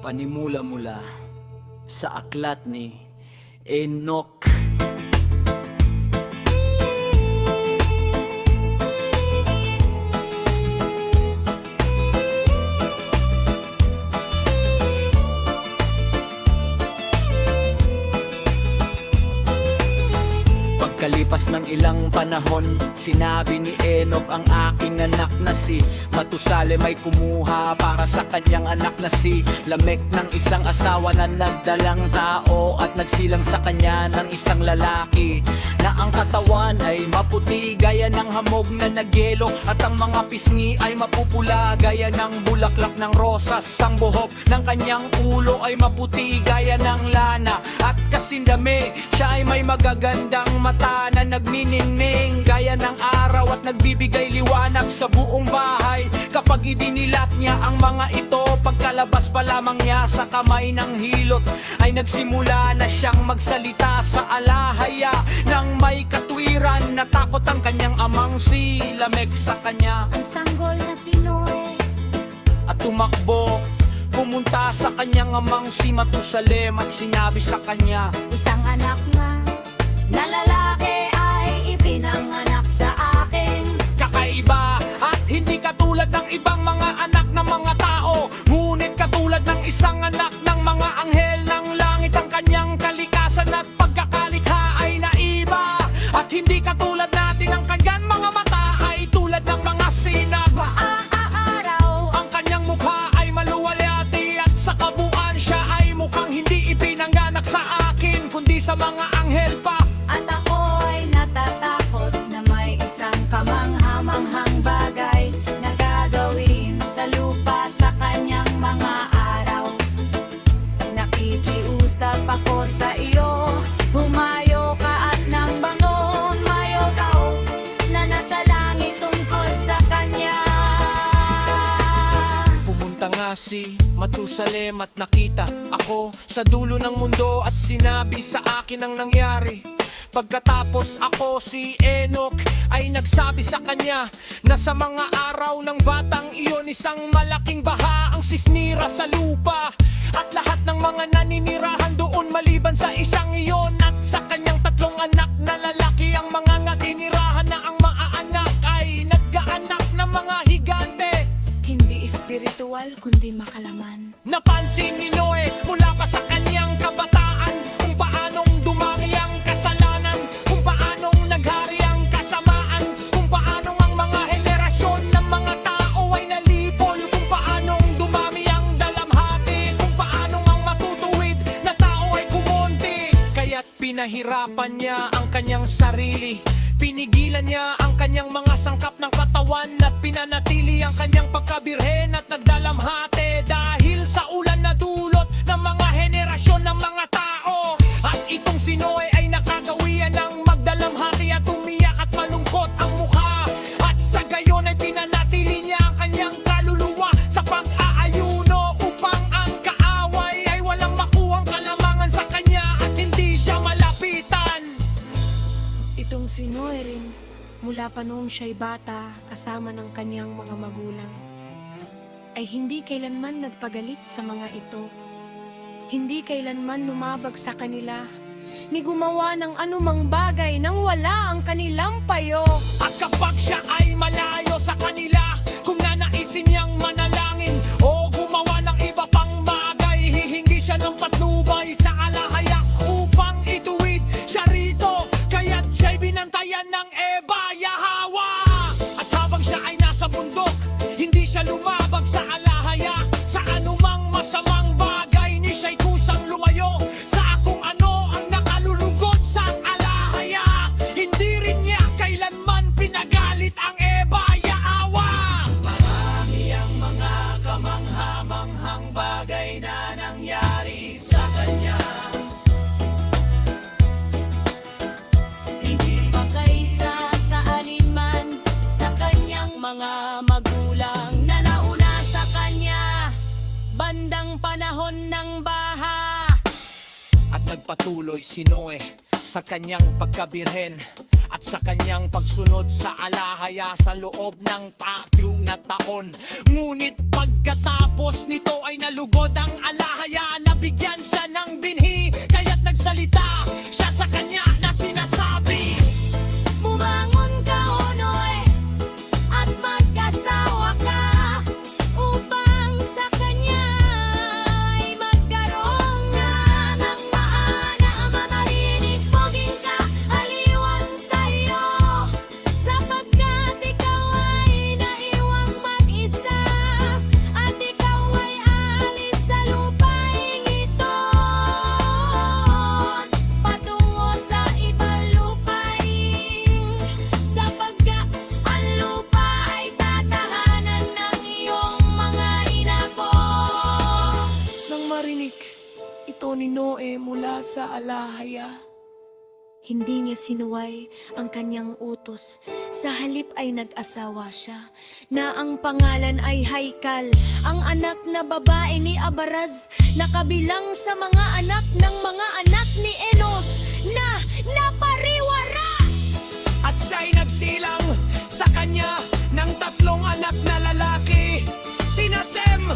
Panimula-mula sa aklat ni Enoch. Pagkalipas ng ilang panahon, sinabi ni Enoch, ang aking anak na si Matusalem ay kumuha para sa kanyang anak na si Lamek ng isang asawa na nagdalang tao, at nagsilang sa kanya ng isang lalaki na ang katawan ay maputi gaya ng hamog na nagyelo, at ang mga pisngi ay mapupula gaya ng bulaklak ng rosas. Ang buhok ng kanyang ulo ay maputi gaya ng lana, at kasindami siya ay may magagandang mata na nagniningning gaya ng araw, at nagbibigay liwanag sa buong bahay. Kapag idinilat niya ang mga ito, pagkalabas pa lamang niya sa kamay ng hilot, ay nagsimula na siyang magsalita sa alahaya ng may katwiran. Natakot ang kanyang amang si Lamek sa kanya, ang sanggol na si Noe, at tumakbo pumunta sa kanyang amang si Matusalem, at sinabi sa kanya, isang anak nga na lalaki ay ipinanganak sa akin. kakaiba at hindi katulad ng ibang mga anak ng mga tao, ngunit katulad ng isang anak ng mga anghel ng langit. Ang kanyang kalikasan at pagkakalikha ay naiba, at hindi katulad natin. Ang kanyang mga mata ay tulad ng mga sinag. Araw, Ang kanyang mukha ay maluwalhati, at sa kabuuan siya ay mukhang hindi ipinanganak sa akin, kundi sa mga anghel pa. at ako'y natatakot na may isang kamanghamanghang bagay na gagawin sa lupa sa kanyang mga araw. Nakikiusap ako sa iyo, humayo ka at nang bangon, mayo tao na nasa langit tungkol sa kanya. Pumunta nga si Matusalem at nakita ako sa dulo ng mundo, at sinabi sa akin ang nangyari. Pagkatapos ako, si Enoch ay nagsabi sa kanya na sa mga araw ng batang iyon, isang malaking baha ang sisnira sa lupa, at lahat ng mga naninirahan doon maliban sa isang iyon at sa kanyang tatlong anak na lalaki. Ang mga naninirahan na ang maaanak ay nagkaanak ng mga higante. Hindi espiritual kundi makalaman. Napansin ni Noe mula pa sa kanyang kabataan kung paanong dumami ang kasalanan, kung paanong naghari ang kasamaan, kung paanong ang mga henerasyon ng mga tao ay nalipol, kung paanong dumami ang dalamhati, kung paanong ang matutuwid na tao ay kumonti. Kaya't pinahirapan niya ang kanyang sarili, pinigilan niya ang kanyang mga sangkap ng katawan, at pinanatili ang kanyang pagkabirhen at nagdalamhati dahil sa ulan na dulot ng mga henerasyon ng mga tao. At itong si Noe ay nakagawian ng magdalamhati at umiyak at malungkot ang mukha, at sa gayon ay pinanatili niya ang kanyang kaluluwa sa pag-aayuno upang ang kaaway ay walang makuhang kalamangan sa kanya at hindi siya malapitan. Itong si Noe rin, mula pa noong siya'y bata kasama ng kanyang mga magulang, ay hindi kailanman nagpagalit sa mga ito. Hindi kailanman lumabag sa kanila, ni gumawa ng anumang bagay nang wala ang kanilang payo. At kapag siya ay malayo sa kanila, kung nanaisin niyang manalangin o gumawa ng iba pang bagay, hihingi siya ng patnubay sa alahaya upang ituwid siya rito. Kaya't siya'y binantayan ng Eba, Yahawa. At habang siya ay nasa bundok, hindi siya lumabag sa alahaya. Sa anumang masamang bagay, ni siya'y kusang lumayo sa kung ano ang nakalulugod sa alahaya. Hindi rin niya kailanman pinagalit ang Eba, Yahawa. Nagpatuloy si Noe sa kanyang pagkabirhen at sa kanyang pagsunod sa alahaya sa loob ng 3 na taon. Ngunit pagkatapos nito ay nalugod ang alahaya, nabigyan siya ng binhi, kaya't nagsalita siya sa kanya na sinasabi, Bumangon ka, O Noe, at mag-asawa ka, upang sa kanya ay magkaroon nga ng maana. Marinig poging ka, aliwan sa iyo, sapagkat ikaw ay naiwang mag-isa, at ikaw ay aalis sa lupaing ito, patungo sa ibang lupain, sapagkat ang lupa ay tatahanan ng iyong mga inapo. Nang marinig ito ni Noe mula sa alahaya, hindi niya sinuway ang kanyang utos. Sa halip ay nag-asawa siya, na ang pangalan ay Haykal, ang anak na babae ni Abaraz, na kabilang sa mga anak ng mga anak ni Enos, na napariwara. at siya'y nagsilang sa kanya ng 3 anak na lalaki, sina Sem,